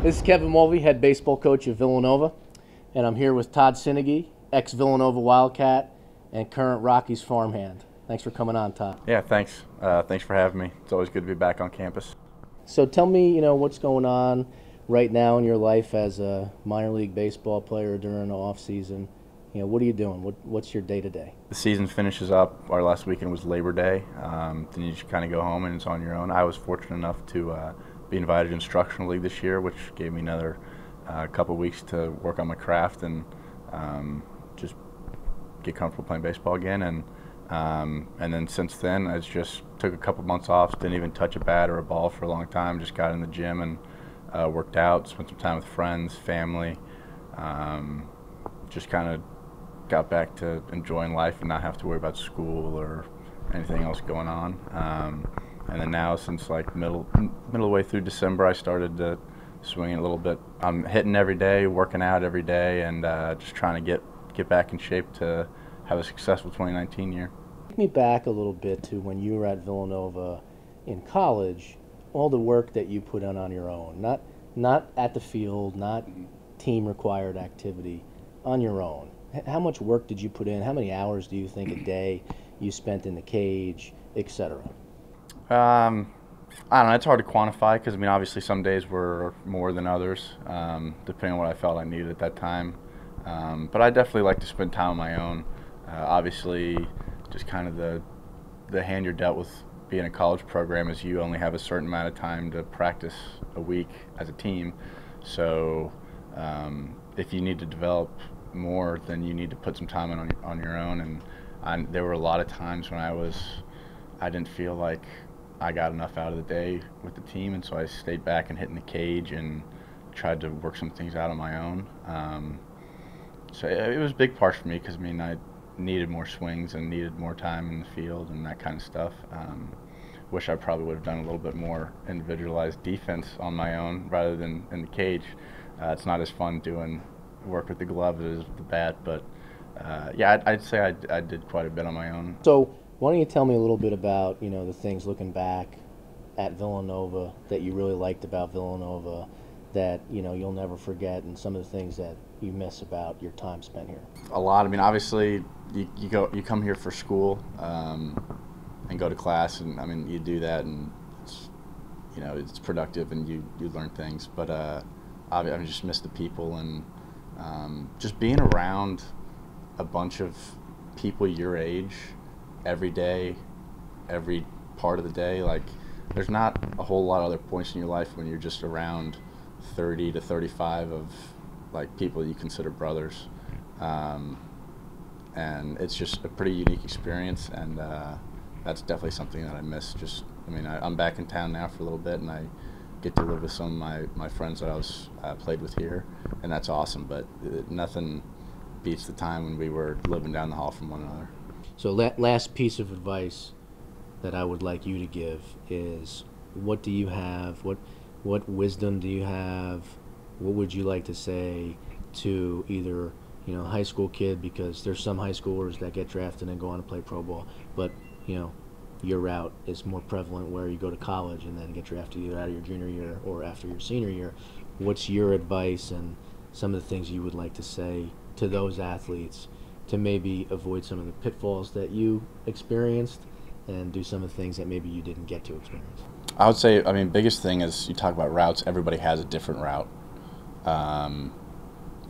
This is Kevin Mulvey, head baseball coach of Villanova, and I'm here with Todd Czinege, ex-Villanova Wildcat and current Rockies farmhand. Thanks for coming on, Todd. Yeah, thanks. Thanks for having me. It's always good to be back on campus. So tell me, what's going on right now in your life as a minor league baseball player during the off season. What are you doing? What's your day-to-day? The season finishes up. Our last weekend was Labor Day. Then you just kind of go home and it's on your own. I was fortunate enough to be invited to Instructional League this year, which gave me another couple weeks to work on my craft and just get comfortable playing baseball again. And then since then, I just took a couple months off, didn't even touch a bat or a ball for a long time, just got in the gym and worked out, spent some time with friends, family, just kind of got back to enjoying life and not have to worry about school or anything else going on. And then now, since like middle of the way through December, I started to swing it a little bit. I'm hitting every day, working out every day, and just trying to get back in shape to have a successful 2019 year. Take me back a little bit to when you were at Villanova in college, all the work that you put in on your own, not at the field, not team required activity, on your own. How much work did you put in? How many hours do you think a day you spent in the cage, etc.? I don't know. It's hard to quantify because, obviously some days were more than others, depending on what I felt I needed at that time. But I definitely like to spend time on my own. Obviously, just kind of the hand you're dealt with being a college program is you only have a certain amount of time to practice a week as a team. So if you need to develop more, then you need to put some time in on your own. And there were a lot of times when I didn't feel like I got enough out of the day with the team, and so I stayed back and hit in the cage and tried to work some things out on my own. So it was a big part for me because I needed more swings and needed more time in the field and that kind of stuff. Wish I probably would have done a little bit more individualized defense on my own rather than in the cage. It's not as fun doing work with the glove as with the bat, but yeah, I'd say I did quite a bit on my own. So why don't you tell me a little bit about the things looking back at Villanova that you really liked about Villanova that you'll never forget, and some of the things that you miss about your time spent here? A lot. Obviously you come here for school and go to class, and you do that, and it's productive and you learn things. But I just miss the people and just being around a bunch of people your age every day, every part of the day. Like, there's not a whole lot of other points in your life when you're just around 30 to 35 of like people you consider brothers, and it's just a pretty unique experience, and that's definitely something that I miss. I'm back in town now for a little bit, and I get to live with some of my friends that I played with here, and that's awesome, but nothing beats the time when we were living down the hall from one another. So last piece of advice that I would like you to give is, what do you have, what wisdom do you have, what would you like to say to either high school kid, because there's some high schoolers that get drafted and go on to play pro ball, but your route is more prevalent where you go to college and then get drafted either out of your junior year or after your senior year. What's your advice and some of the things you would like to say to those athletes to maybe avoid some of the pitfalls that you experienced and do some of the things that maybe you didn't get to experience? I would say, biggest thing is you talk about routes. Everybody has a different route. Kind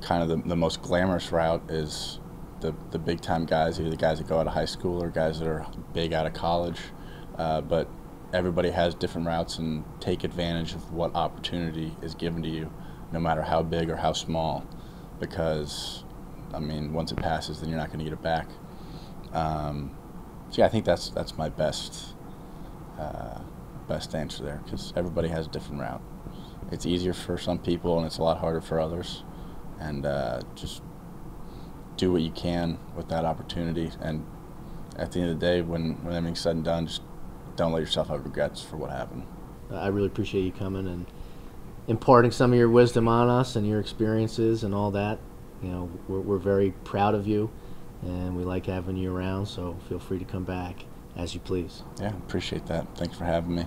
of the most glamorous route is the big time guys, either the guys that go out of high school or guys that are big out of college. But everybody has different routes, and take advantage of what opportunity is given to you, no matter how big or how small, because once it passes, then you're not going to get it back. So yeah, I think that's my best answer there, because everybody has a different route. It's easier for some people and it's a lot harder for others, and just do what you can with that opportunity. And at the end of the day, when everything's said and done, just don't let yourself have regrets for what happened. I really appreciate you coming and imparting some of your wisdom on us and your experiences and all that. We're very proud of you, and we like having you around, so feel free to come back as you please. Yeah, appreciate that. Thanks for having me.